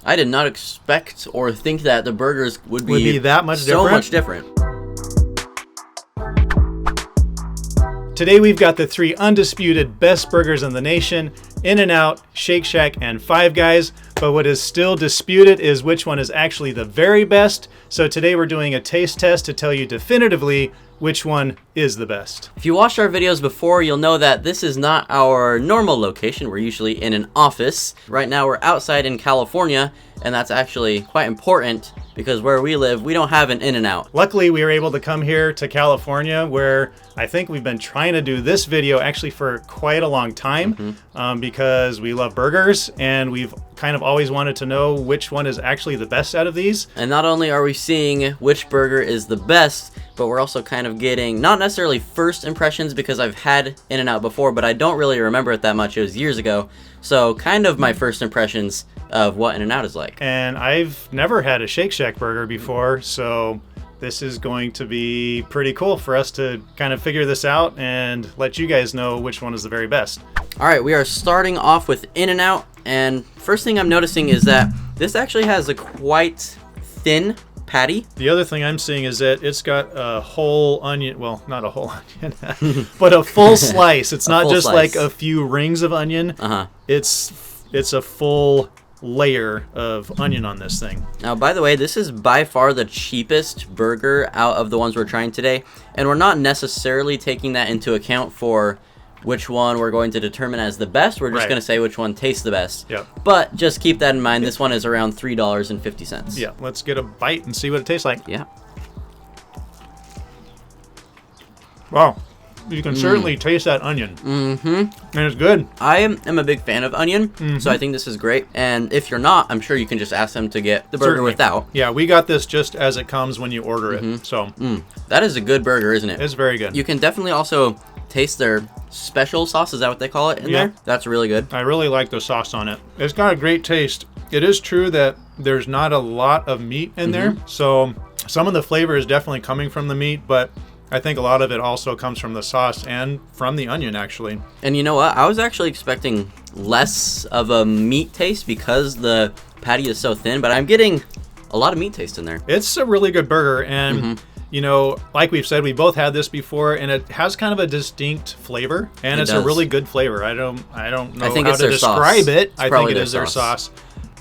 I did not expect or think that the burgers would be that much so much different. Today we've got the 3 undisputed best burgers in the nation: InNOut, Shake Shack, and Five Guys. But what is still disputed is which one is actually the very best. So today we're doing a taste test to tell you definitively which one is the best. If you watched our videos before, you'll know that this is not our normal location. We're usually in an office. Right now we're outside in California, and that's actually quite important because where we live, we don't have an InNOut. Luckily, we were able to come here to California, where I think we've been trying to do this video actually for quite a long time, because we love burgers and we've kind of always wanted to know which one is actually the best out of these. And not only are we seeing which burger is the best, but we're also kind of getting, not necessarily first impressions because I've had InNOut before, but I don't really remember it that much. It was years ago. So kind of my first impressions of what InNOut is like. And I've never had a Shake Shack burger before, so this is going to be pretty cool for us to kind of figure this out and let you guys know which one is the very best. All right, we are starting off with InNOut, and first thing I'm noticing is that this actually has a quite thin patty. The other thing I'm seeing is that it's got a whole onion, well, not a whole onion, but a full slice. It's not just slice. like a few rings of onion. It's a full layer of onion on this thing. Now, by the way, this is by far the cheapest burger out of the ones we're trying today, and we're not necessarily taking that into account for which one we're going to determine as the best. We're just going to say which one tastes the best. Yep. But just keep that in mind. This one is around $3.50. Yeah, let's get a bite and see what it tastes like. Yeah. Wow. You can certainly taste that onion. And it's good. I am a big fan of onion, so I think this is great. And if you're not, I'm sure you can just ask them to get the burger without. Yeah, we got this just as it comes when you order it. So That is a good burger, isn't it? it's very good. You can definitely also taste their special sauce. Is that what they call it in there? That's really good. I really like the sauce on it. It's got a great taste. It is true that there's not a lot of meat in there, so some of the flavor is definitely coming from the meat, but I think a lot of it also comes from the sauce and from the onion, actually. And you know what? I was actually expecting less of a meat taste because the patty is so thin, but I'm getting a lot of meat taste in there. It's a really good burger, and you know, like we've said, we both had this before, and it has kind of a distinct flavor, and it's a really good flavor. I don't know how to describe it. I think it is their sauce.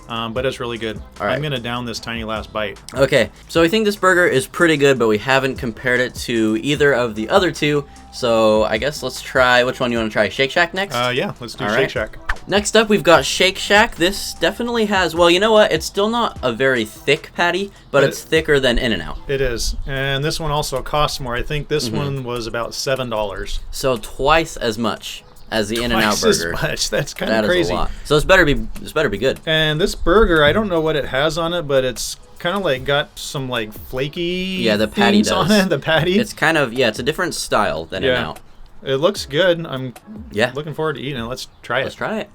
But it's really good. All right. I'm going to down this tiny last bite. Okay, so I think this burger is pretty good, but we haven't compared it to either of the other two. So I guess let's try, which one you want to try? Shake Shack next? Yeah, let's do Shake Shack. Next up, we've got Shake Shack. This definitely has, well, you know what? It's still not a very thick patty, but it's thicker than InNOut. It is. And this one also costs more. I think this one was about $7. So twice as much as the InNOut burger. As much. That's kind of crazy. Is a lot. So this better be good. And this burger, I don't know what it has on it, but it's kind of like got some like flaky the patty things on it. The patty. It's kind of, it's a different style than InNOut. It looks good. I'm looking forward to eating it. Let's try it. Let's try it.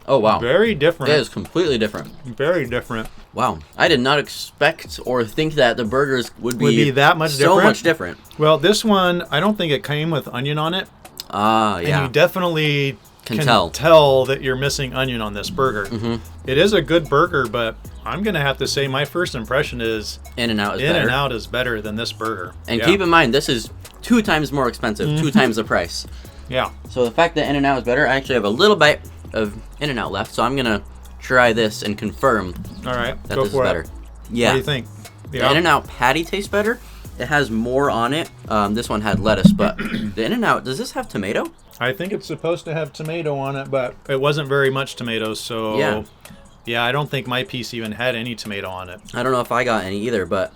Oh, wow. Very different. It is completely different. Very different. Wow. I did not expect or think that the burgers would be that much so much different. Well, this one, I don't think it came with onion on it. Yeah. And you definitely can tell that you're missing onion on this burger. It is a good burger, but I'm going to have to say my first impression is InNOut is better than this burger. And keep in mind, this is 2 times more expensive, 2 times the price. Yeah. So the fact that InNOut is better, I actually have a little bite of InNOut left, so I'm going to try this and confirm that this is better. Yeah. What do you think? The InNOut patty tastes better. It has more on it. This one had lettuce, but the InNOut, does this have tomato? I think it's supposed to have tomato on it, but it wasn't very much tomato, so yeah, I don't think my piece even had any tomato on it. I don't know if I got any either, but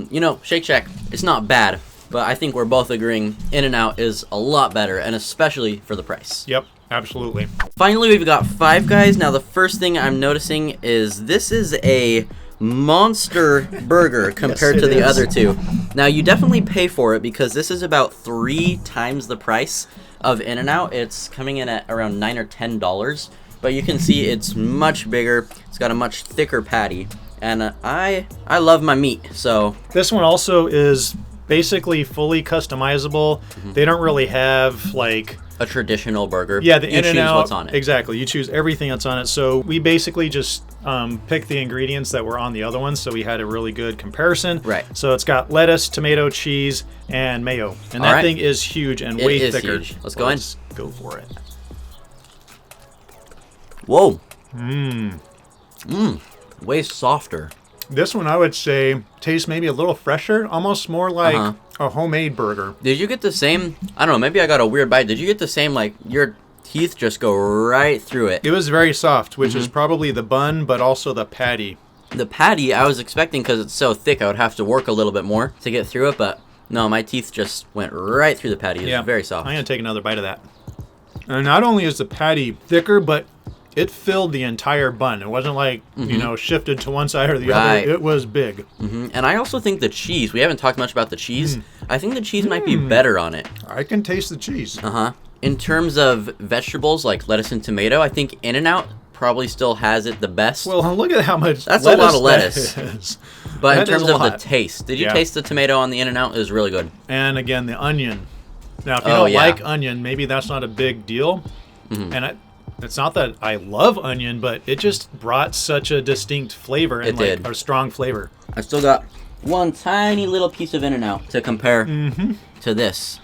you know, Shake Shack, it's not bad, but I think we're both agreeing InNOut is a lot better, and especially for the price. Yep. Absolutely. Finally, we've got Five Guys. Now, the first thing I'm noticing is this is a monster burger compared to the other two. Now, you definitely pay for it because this is about 3 times the price of InNOut. It's coming in at around $9 or $10, but you can see it's much bigger. It's got a much thicker patty, and I love my meat. So this one also is basically fully customizable. They don't really have like a traditional burger. Yeah, the you choose InNOut. what's on it. Exactly. You choose everything that's on it. So we basically just picked the ingredients that were on the other ones. So we had a really good comparison. Right. So it's got lettuce, tomato, cheese, and mayo. And that thing is huge and way thicker. Huge. Let's go in. Let's go for it. Whoa. Way softer. This one I would say tastes maybe a little fresher, almost more like a homemade burger. Did you get the same? I don't know. Maybe I got a weird bite. Did you get the same? Like your teeth just go right through it. It was very soft, which is probably the bun, but also the patty. The patty, I was expecting because it's so thick, I would have to work a little bit more to get through it. But no, my teeth just went right through the patty. It was very soft. I'm gonna take another bite of that. And not only is the patty thicker, but it filled the entire bun. It wasn't like, you know, shifted to one side or the other. It was big. And I also think the cheese, we haven't talked much about the cheese. I think the cheese might be better on it. I can taste the cheese. In terms of vegetables like lettuce and tomato, I think InNOut probably still has it the best. Well, look at how much That's a lot of lettuce. Is. But That in terms is a of the lot. taste, did you taste the tomato on the InNOut? It was really good. And again, the onion. Now, if you don't like onion, maybe that's not a big deal. And it's not that I love onion, but it just brought such a distinct flavor and like a strong flavor. I still got one tiny little piece of InNOut to compare to this.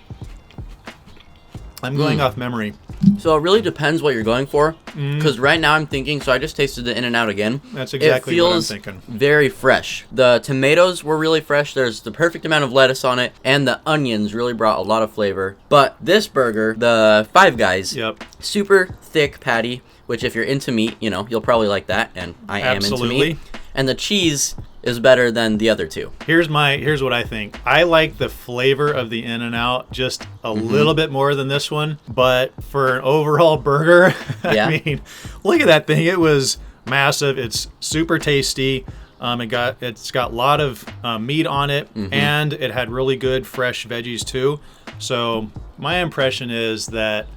I'm going off memory. So it really depends what you're going for. Because right now I'm thinking, so I just tasted the InNOut again. That's exactly what I'm thinking. It feels very fresh. The tomatoes were really fresh. There's the perfect amount of lettuce on it. And the onions really brought a lot of flavor. But this burger, the Five Guys, super thick patty, which if you're into meat, you know, you'll probably like that. And I am into meat. And the cheese is better than the other two. Here's what I think. I like the flavor of the InNOut just a little bit more than this one, but for an overall burger, I mean, look at that thing. It was massive. It's super tasty. It's got a lot of meat on it, and it had really good fresh veggies too. So my impression is that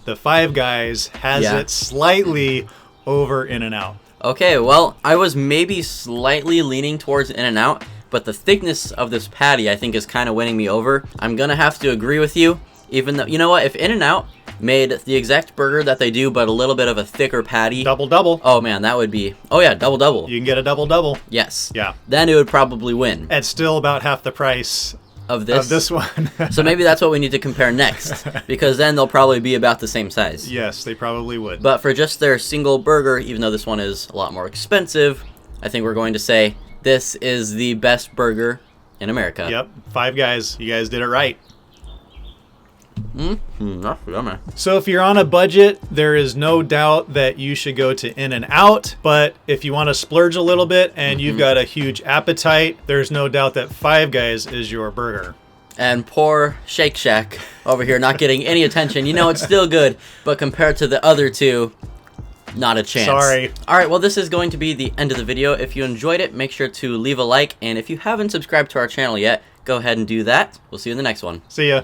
the Five Guys has it slightly over InNOut. Okay, well, I was maybe slightly leaning towards InNOut, but the thickness of this patty I think is kind of winning me over. I'm gonna have to agree with you, even though, you know what, if InNOut made the exact burger that they do, but a little bit of a thicker patty. Double-double. Oh man, that would be, double-double. You can get a double-double. Yes. Yeah. Then it would probably win. It's still about half the price of this one. So maybe that's what we need to compare next, because then they'll probably be about the same size. Yes, they probably would. But for just their single burger, even though this one is a lot more expensive, I think we're going to say this is the best burger in America. Yep, Five Guys. You guys did it right. That's yummy. So if you're on a budget, there is no doubt that you should go to InNOut. But if you want to splurge a little bit and you've got a huge appetite, there's no doubt that Five Guys is your burger. And poor Shake Shack over here not getting any attention. You know, it's still good, but compared to the other two, not a chance. Sorry. All right, well, this is going to be the end of the video. If you enjoyed it, make sure to leave a like. And if you haven't subscribed to our channel yet, go ahead and do that. We'll see you in the next one. See ya.